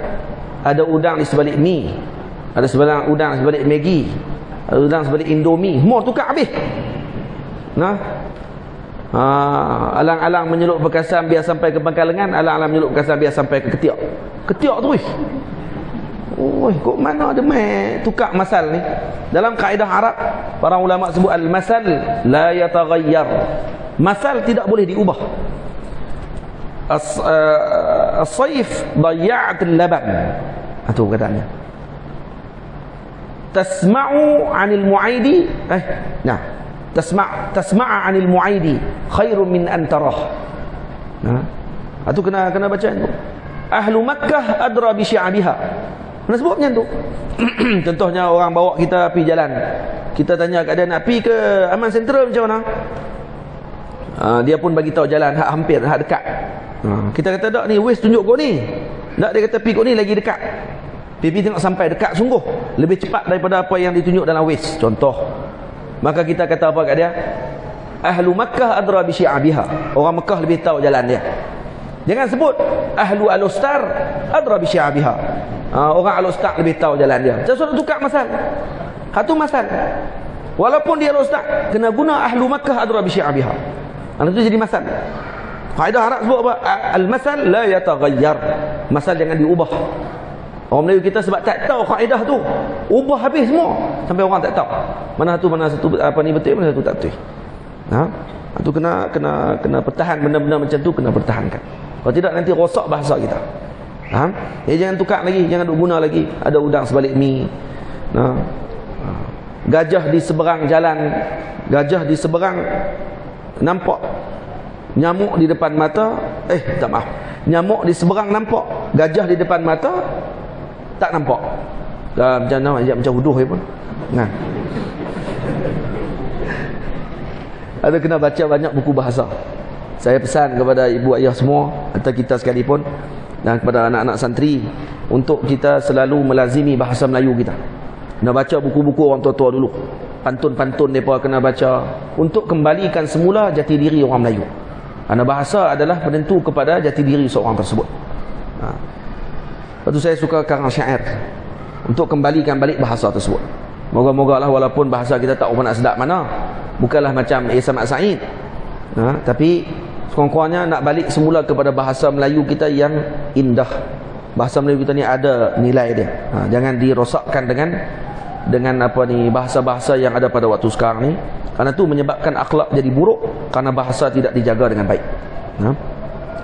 Ada udang di sebalik mi. Ada sebelah udang di sebalik Maggi. Ada udang sebalik Indomie. Semua tukar habis. Nah. Alang-alang menyeluk pekasam biar sampai ke pangkal lengan. Alang-alang menyeluk pekasam biar sampai ke ketiak. Ketiak terus. Oh, kok mana ada tukar masal ni? Dalam kaedah Arab, para ulama sebut al-masal la yataghayyar. Masal tidak boleh diubah. As-sayf dayya'at al-laban. Itu katanya. Tasma'u 'anil mu'aidi tasma'a 'anil mu'aidi khairun min an tarah. Itu kena baca tu. Ahlu Makkah adra bi syi'abiha. Mana sebut macam tu? Contohnya orang bawa kita pergi jalan. Kita tanya kat dia nak pergi ke Aman Sentral macam mana? Dia pun bagi tahu jalan hak hampir, hak dekat. Kita kata tak ni, Waze tunjuk kau ni. Tak, dia kata pergi kau ni lagi dekat. Pergi tengok sampai dekat sungguh. Lebih cepat daripada apa yang ditunjuk dalam Waze. Contoh. Maka kita kata apa kat dia? Ahlu Makkah adra bi syi'abiha. Orang Mekah lebih tahu jalan dia. Jangan sebut ahlu al-ustar adra bi syi'abiha. Orang al-ustar lebih tahu jalan dia. Jangan tukar masal. Satu masal. Walaupun dia al-ustar, kena guna ahlu Makkah adra bi syi'abiha. Itu jadi masal. Kaedah Arab sebut apa? Al-masal la yataghayyar. Masal jangan diubah. Orang Melayu kita sebab tak tahu kaedah tu, ubah habis semua sampai orang tak tahu mana satu apa ni betul, mana satu tak betul. Itu kena pertahan benda-benda macam tu, kena pertahankan. Kalau tidak nanti rosak bahasa kita. Jangan tukar lagi, jangan duk guna lagi. Ada udang sebalik mi. Gajah di seberang jalan, gajah di seberang nampak, nyamuk di depan mata. Nyamuk di seberang nampak, gajah di depan mata tak nampak. Macam wuduh pun. Ada kena baca banyak buku bahasa. Saya pesan kepada ibu ayah semua atau kita sekalipun, dan kepada anak-anak santri, untuk kita selalu melazimi bahasa Melayu kita. Kena baca buku-buku orang tua-tua dulu. Pantun-pantun mereka kena baca untuk kembalikan semula jati diri orang Melayu. Kerana bahasa adalah penentu kepada jati diri seorang tersebut. Lepas tu saya suka karang syair untuk kembalikan balik bahasa tersebut. Moga-moga lah walaupun bahasa kita tak nak sedap mana, bukanlah macam Samad Said, tapi sekurang-kurangnya nak balik semula kepada bahasa Melayu kita yang indah. Bahasa Melayu kita ni ada nilai dia. Jangan dirosakkan dengan apa ni, bahasa-bahasa yang ada pada waktu sekarang ni. Kerana tu menyebabkan akhlak jadi buruk, kerana bahasa tidak dijaga dengan baik.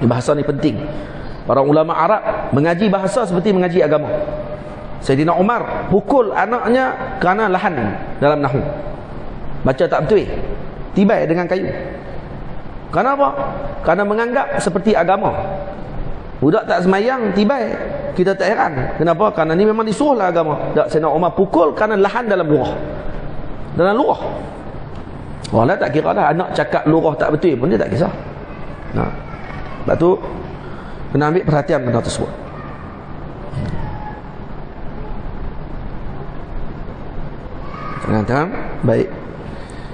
Bahasa ni penting. Para ulama Arab mengaji bahasa seperti mengaji agama. Sayyidina Umar pukul anaknya kerana lahan dalam nahwu. Baca tak betul, tibai dengan kayu. Kenapa? Kerana menganggap seperti agama. Budak tak semayang tibai, kita tak heran. Kenapa? Kerana ni memang disuruhlah agama. Tak, Sayyidina Umar pukul kerana lahan dalam lurah. Dalam lurah. Orang tak kira lah anak cakap lurah tak betul pun dia tak kisah. Sebab tu kena ambil perhatian benda tersebut. Faham? Baik.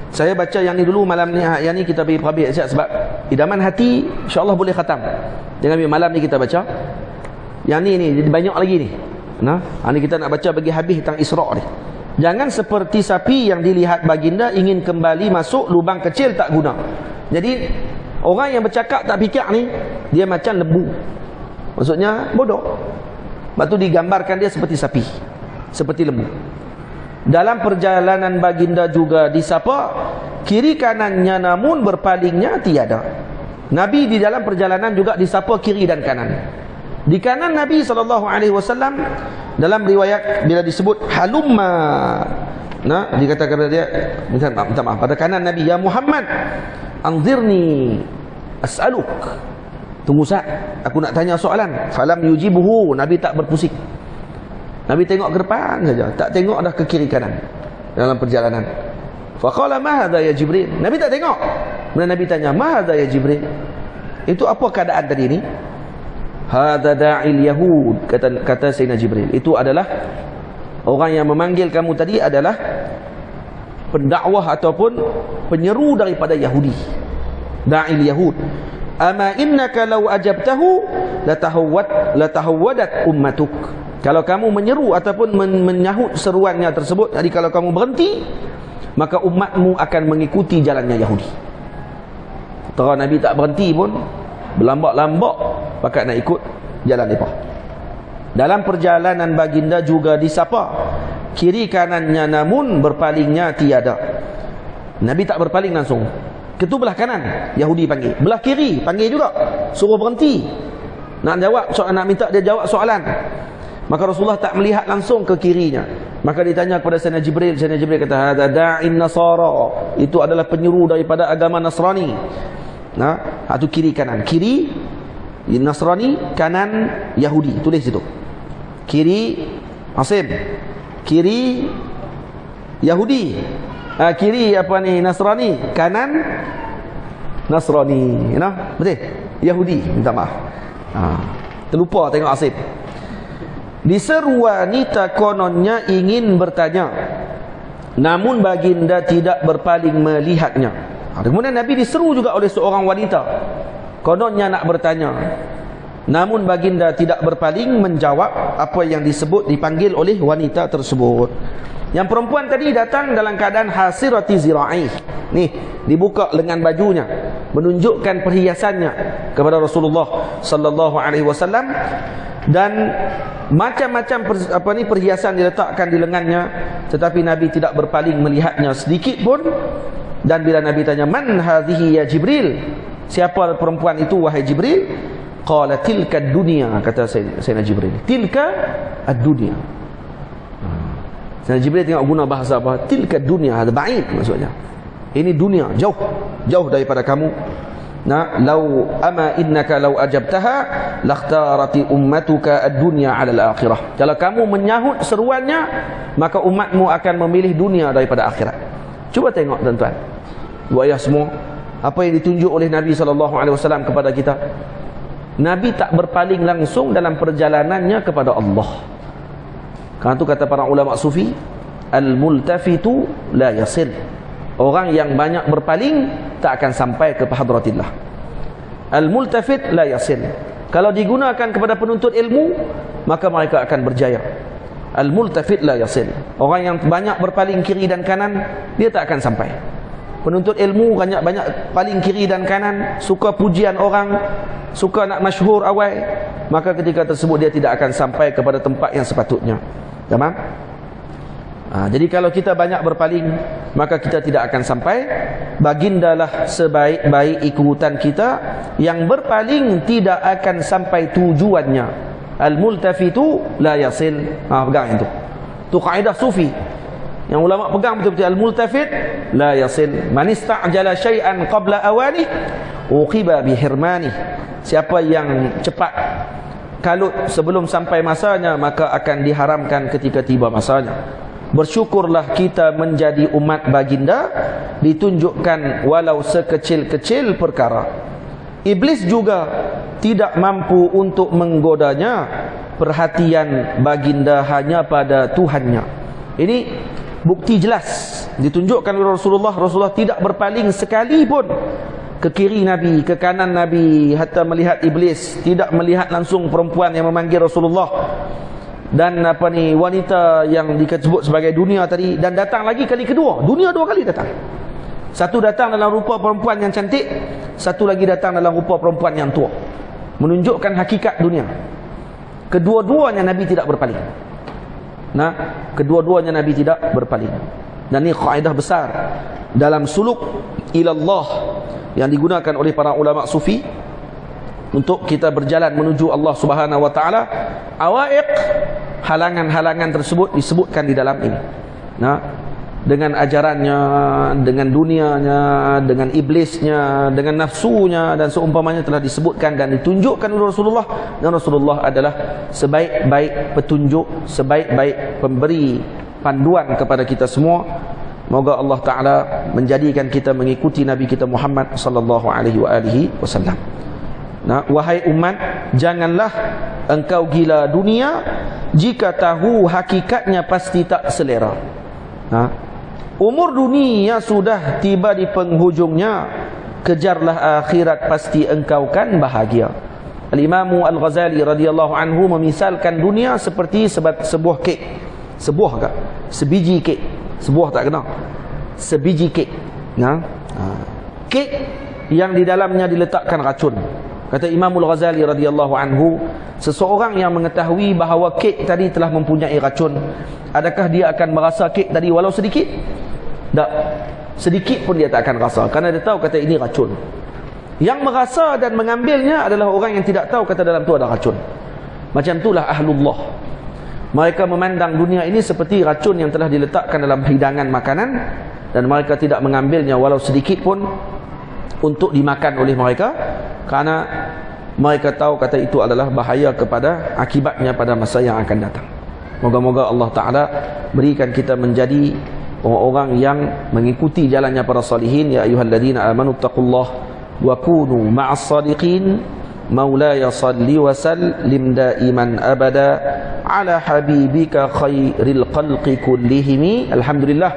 Saya baca yang ni dulu malam ni. Yang ni kita bagi perhabis sebab idaman hati insya-Allah boleh khatam. Jangan ambil malam ni kita baca. Yang ni banyak lagi ni. Ni kita nak baca bagi habis tentang Isra' ni. Jangan seperti sapi yang dilihat baginda ingin kembali masuk lubang kecil tak guna. Jadi orang yang bercakap tak fikir ni, dia macam lembu. Maksudnya bodoh. Lepas tu digambarkan dia seperti sapi, seperti lembu. Dalam perjalanan baginda juga disapa, kiri kanannya namun berpalingnya tiada. Nabi di dalam perjalanan juga disapa kiri dan kanan. Di kanan Nabi SAW dalam riwayat bila disebut halumma, dikatakan kepada dia, minta maaf, pada kanan Nabi, ya Muhammad anzirni as'aluk, tunggu saat aku nak tanya soalan. Falam yujibuhu, Nabi tak berpusing. Nabi tengok ke depan saja, tak tengok dah ke kiri kanan dalam perjalanan. Faqala ma hadha ya Jibril. Nabi tak tengok. Kemudian Nabi tanya, ma hadha ya Jibril? Itu apa keadaan tadi ni? Hadha da'il Yahud, kata Sayyidina Jibril. Itu adalah orang yang memanggil kamu tadi adalah pendakwah ataupun penyeru daripada Yahudi. Da'il Yahud. Ama innaka law ajabtahu latahawwadat ummatuk. Kalau kamu menyeru ataupun menyahut seruannya tersebut, jadi kalau kamu berhenti, maka umatmu akan mengikuti jalannya Yahudi. Terus Nabi tak berhenti pun, berlambak-lambak pakat nak ikut jalan mereka. Dalam perjalanan baginda juga disapa kiri kanannya, namun berpalingnya tiada. Nabi tak berpaling langsung. Ketu belah kanan Yahudi panggil, belah kiri panggil juga, suruh berhenti, nak jawab soalan, nak minta dia jawab soalan. Maka Rasulullah tak melihat langsung ke kirinya. Maka ditanya kepada Sayyidina Jibril. Sayyidina Jibril kata, hadza da'in Nasara. Itu adalah penyeru daripada agama Nasrani. Nah, itu kiri kanan. Kiri Nasrani, kanan Yahudi. Tulis itu. Kiri Asim, kiri Yahudi, kiri apa ni Nasrani, kanan Nasrani. Nah, betul? Yahudi, minta maaf. Terlupa tengok Asim. Diseru wanita kononnya ingin bertanya, namun baginda tidak berpaling melihatnya. Kemudian Nabi diseru juga oleh seorang wanita, kononnya nak bertanya, namun baginda tidak berpaling menjawab apa yang dipanggil oleh wanita tersebut. Yang perempuan tadi datang dalam keadaan hasirati zira'i. Nih, dibuka lengan bajunya, menunjukkan perhiasannya kepada Rasulullah sallallahu alaihi wasallam, dan macam-macam perhiasan diletakkan di lengannya, tetapi Nabi tidak berpaling melihatnya sedikit pun. Dan bila Nabi tanya, man hadhihi ya Jibril, siapa perempuan itu wahai Jibril? Qala tilka dunia, kata Sayyidina Jibril, tilka ad-dunya. Sayyidina Jibril tengok guna bahasa apa? Tilka dunia, ada ba'id maksudnya. Ini dunia, jauh daripada kamu. Nah, lau ama innaka lau ajabtaha lakhtarati ummatuka ad-dunya 'ala al-akhirah. Kalau kamu menyahut seruannya, maka umatmu akan memilih dunia daripada akhirat. Cuba tengok tuan-tuan, bu ayah semua, apa yang ditunjuk oleh Nabi sallallahu alaihi wasallam kepada kita. Nabi tak berpaling langsung dalam perjalanannya kepada Allah. Karena itu kata para ulama sufi, al-multafitu la yasil. Orang yang banyak berpaling tak akan sampai ke hadratillah. Al-multafit la yasil. Kalau digunakan kepada penuntut ilmu, maka mereka akan berjaya. Al-multafit la yasil. Orang yang banyak berpaling kiri dan kanan, dia tak akan sampai. Penuntut ilmu banyak paling kiri dan kanan, suka pujian orang, suka nak masyhur awal, maka ketika tersebut dia tidak akan sampai kepada tempat yang sepatutnya. Tamam? Jadi kalau kita banyak berpaling, maka kita tidak akan sampai. Bagindalah sebaik-baik ikutan kita, yang berpaling tidak akan sampai tujuannya. Al-multafitu la yasil. Pegang itu. Itu kaedah sufi yang ulama pegang betul-betul. Al-multafit la yasil. Man ista'jala syai'an qabla awanih uqiba bihirmanih. Siapa yang cepat kalut sebelum sampai masanya, maka akan diharamkan ketika tiba masanya. Bersyukurlah kita menjadi umat baginda, ditunjukkan walau sekecil-kecil perkara. Iblis juga tidak mampu untuk menggodanya. Perhatian baginda hanya pada Tuhannya. Ini bukti jelas ditunjukkan oleh Rasulullah. Rasulullah tidak berpaling sekalipun ke kiri Nabi, ke kanan Nabi, hatta melihat iblis. Tidak melihat langsung perempuan yang memanggil Rasulullah, dan wanita yang disebut sebagai dunia tadi. Dan datang lagi kali kedua. Dunia dua kali datang. Satu datang dalam rupa perempuan yang cantik, satu lagi datang dalam rupa perempuan yang tua, menunjukkan hakikat dunia. Kedua-duanya Nabi tidak berpaling. Kedua-duanya Nabi tidak berpaling. Dan ini kaedah besar dalam suluk ilallah yang digunakan oleh para ulama sufi untuk kita berjalan menuju Allah Subhanahu wa taala. Awaiq, halangan-halangan tersebut disebutkan di dalam ini. dengan ajarannya, dengan dunianya, dengan iblisnya, dengan nafsunya dan seumpamanya telah disebutkan dan ditunjukkan oleh Rasulullah. Dan Rasulullah adalah sebaik-baik petunjuk, sebaik-baik pemberi panduan kepada kita semua. Moga Allah Ta'ala menjadikan kita mengikuti Nabi kita Muhammad sallallahu alaihi wasallam. Nah, wahai umat, janganlah engkau gila dunia, jika tahu hakikatnya pasti tak selera. Umur dunia sudah tiba di penghujungnya, kejarlah akhirat pasti engkau kan bahagia. Al-Imam Al-Ghazali radhiyallahu anhu memisalkan dunia seperti sebuah kek. Sebuah tak? Sebiji kek. Sebuah tak kena. Sebiji kek. Kek yang di dalamnya diletakkan racun. Kata Imam Al-Ghazali radhiyallahu anhu, seseorang yang mengetahui bahawa kek tadi telah mempunyai racun, adakah dia akan merasa kek tadi walau sedikit? Tak. Sedikit pun dia tak akan rasa, kerana dia tahu kata ini racun. Yang merasa dan mengambilnya adalah orang yang tidak tahu kata dalam tu ada racun. Macam itulah ahlullah. Mereka memandang dunia ini seperti racun yang telah diletakkan dalam hidangan makanan, dan mereka tidak mengambilnya walau sedikit pun untuk dimakan oleh mereka, kerana mereka tahu kata itu adalah bahaya kepada akibatnya pada masa yang akan datang. Moga-moga Allah Ta'ala berikan kita menjadi orang-orang yang mengikuti jalannya para salihin. Ya ayyuhalladzina amanu taqullah wa kunu ma'as sadiqin. Maulaya salli wa sallim daiman abada ala habibika khairil khalqi kullihimi. Alhamdulillah,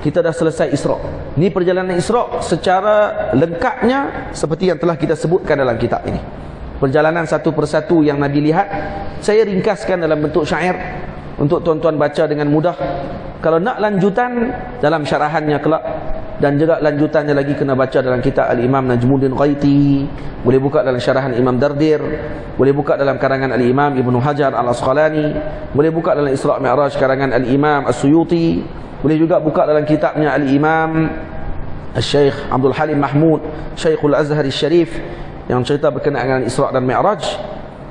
kita dah selesai Isra. Ini perjalanan Isra secara lengkapnya seperti yang telah kita sebutkan dalam kitab ini. Perjalanan satu persatu yang Nabi lihat, saya ringkaskan dalam bentuk syair untuk tuan-tuan baca dengan mudah. Kalau nak lanjutan dalam syarahannya kelak, dan juga lanjutannya lagi kena baca dalam kitab Al-Imam Najmuddin Ghaiti, boleh buka dalam syarahan Imam Dardir, boleh buka dalam karangan Al-Imam Ibnu Hajar Al-Asqalani, boleh buka dalam Isra' Mi'raj karangan Al-Imam As-Suyuti, boleh juga buka dalam kitabnya Al-Imam Al-Syeikh Abdul Halim Mahmud, Syekhul Azhar Al-Syarif, yang cerita berkenaan dengan Isra' dan Mi'raj.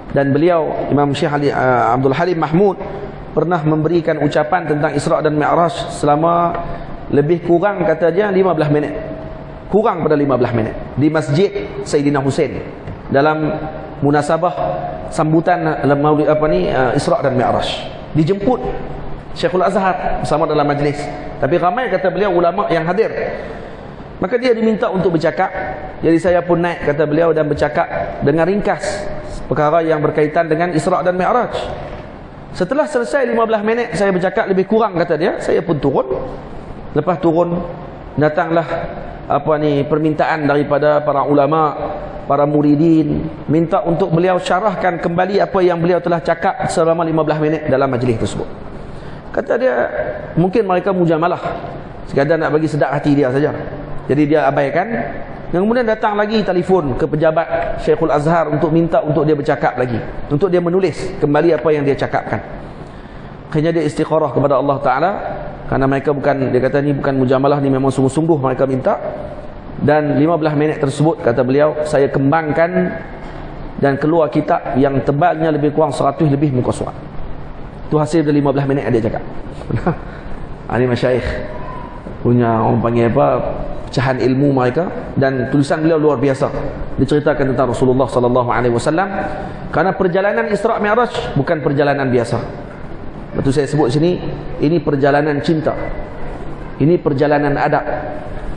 Dan beliau, Imam Syekh Abdul Halim Mahmud, pernah memberikan ucapan tentang Isra' dan Mi'raj selama lebih kurang, kata dia, 15 minit. Kurang pada 15 minit di Masjid Sayyidina Husain dalam munasabah sambutan Maulid Isra' dan Mi'raj. Dijemput Syekhul Azhar bersama dalam majlis, tapi ramai kata beliau ulama yang hadir. Maka dia diminta untuk bercakap. Jadi saya pun naik, kata beliau, dan bercakap dengan ringkas perkara yang berkaitan dengan Isra' dan Mi'raj. Setelah selesai 15 minit saya bercakap lebih kurang, kata dia, saya pun turun. Lepas turun, datanglah permintaan daripada para ulama, para muridin, minta untuk beliau syarahkan kembali apa yang beliau telah cakap selama 15 minit dalam majlis tersebut. Kata dia, mungkin mereka mujamalah, sekadar nak bagi sedap hati dia saja. Jadi dia abaikan. Yang kemudian datang lagi telefon ke pejabat Syekhul Azhar untuk minta untuk dia bercakap lagi, untuk dia menulis kembali apa yang dia cakapkan. Akhirnya dia istikharah kepada Allah Ta'ala, kerana mereka bukan, dia kata ni bukan mujamalah, ni memang sungguh-sungguh mereka minta. Dan 15 minit tersebut, kata beliau, saya kembangkan dan keluar kitab yang tebalnya lebih kurang 100 lebih muka surat. Itu hasil dari 15 minit dia cakap. Ini masyayikh punya, orang panggil apa, pecahan ilmu mereka. Dan tulisan beliau luar biasa, diceritakan tentang Rasulullah sallallahu alaihi wasallam. Karena perjalanan Isra' Mi'raj bukan perjalanan biasa. Betul saya sebut sini, ini perjalanan cinta, ini perjalanan adab,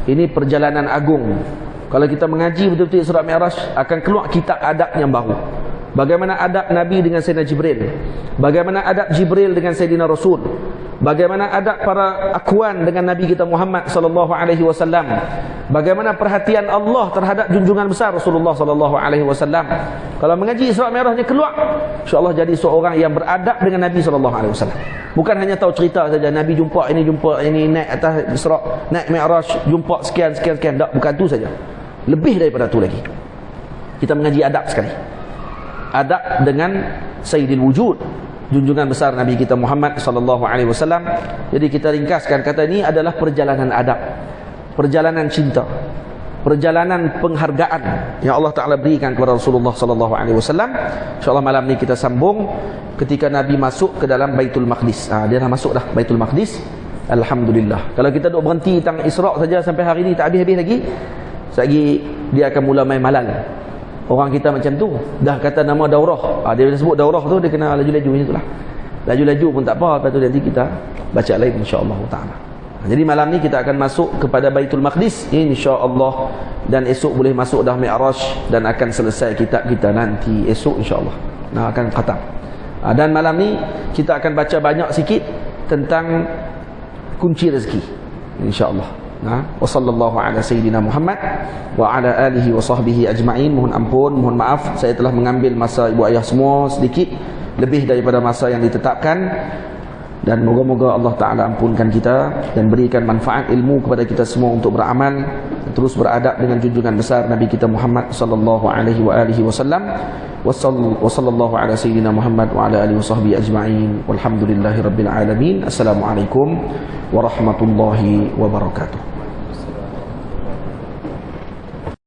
ini perjalanan agung. Kalau kita mengaji betul-betul Isra' Mi'raj, akan keluar kitab adab yang baru. Bagaimana adab Nabi dengan Sayyidina Jibril, bagaimana adab Jibril dengan Sayyidina Rasul, bagaimana adab para akwan dengan Nabi kita Muhammad sallallahu alaihi wasallam, bagaimana perhatian Allah terhadap junjungan besar Rasulullah sallallahu alaihi wasallam. Kalau mengaji Isra' Mi'rajnya keluar, insya-Allah jadi seorang yang beradab dengan Nabi sallallahu alaihi wasallam. Bukan hanya tahu cerita saja, Nabi jumpa ini naik atas Isra', naik Mi'raj, jumpa sekian. Tak, bukan tu saja. Lebih daripada tu lagi. Kita mengaji adab sekali. Adab dengan Sayyidil Wujud, junjungan besar Nabi kita Muhammad sallallahu alaihi wasallam. Jadi kita ringkaskan, kata ini adalah perjalanan adab, perjalanan cinta, perjalanan penghargaan yang Allah Ta'ala berikan kepada Rasulullah sallallahu alaihi wasallam. InsyaAllah malam ni kita sambung ketika Nabi masuk ke dalam Baitul Maqdis. Dia dah masuk dah Baitul Maqdis. Alhamdulillah. Kalau kita duk berhenti tentang Isra' saja sampai hari ni tak habis-habis lagi, sekejap dia akan mula main malal. Orang kita macam tu, dah kata nama daurah, dia sebut daurah tu, dia kena laju-laju macam itulah. Laju-laju pun tak apa, lepas tu nanti kita baca lain insya-Allah taala. Jadi malam ni kita akan masuk kepada Baitul Maqdis insya-Allah, dan esok boleh masuk dah Mi'raj, dan akan selesai kitab kita nanti esok insya-Allah. Nah, akan khatam. Dan malam ni kita akan baca banyak sikit tentang kunci rezeki insya-Allah. Wa sallallahu ala sayyidina Muhammad wa ala alihi wa sahbihi ajma'in. Mohon ampun, mohon maaf saya telah mengambil masa ibu ayah semua sedikit lebih daripada masa yang ditetapkan, dan moga-moga Allah Ta'ala ampunkan kita dan berikan manfaat ilmu kepada kita semua untuk beramal, terus beradab dengan junjungan besar Nabi kita Muhammad sallallahu alaihi wa alihi wasallam. Wa sallallahu ala sayyidina Muhammad wa ala alihi wa sahbihi ajma'in. Walhamdulillahi rabbil alamin. Assalamualaikum warahmatullahi wabarakatuh.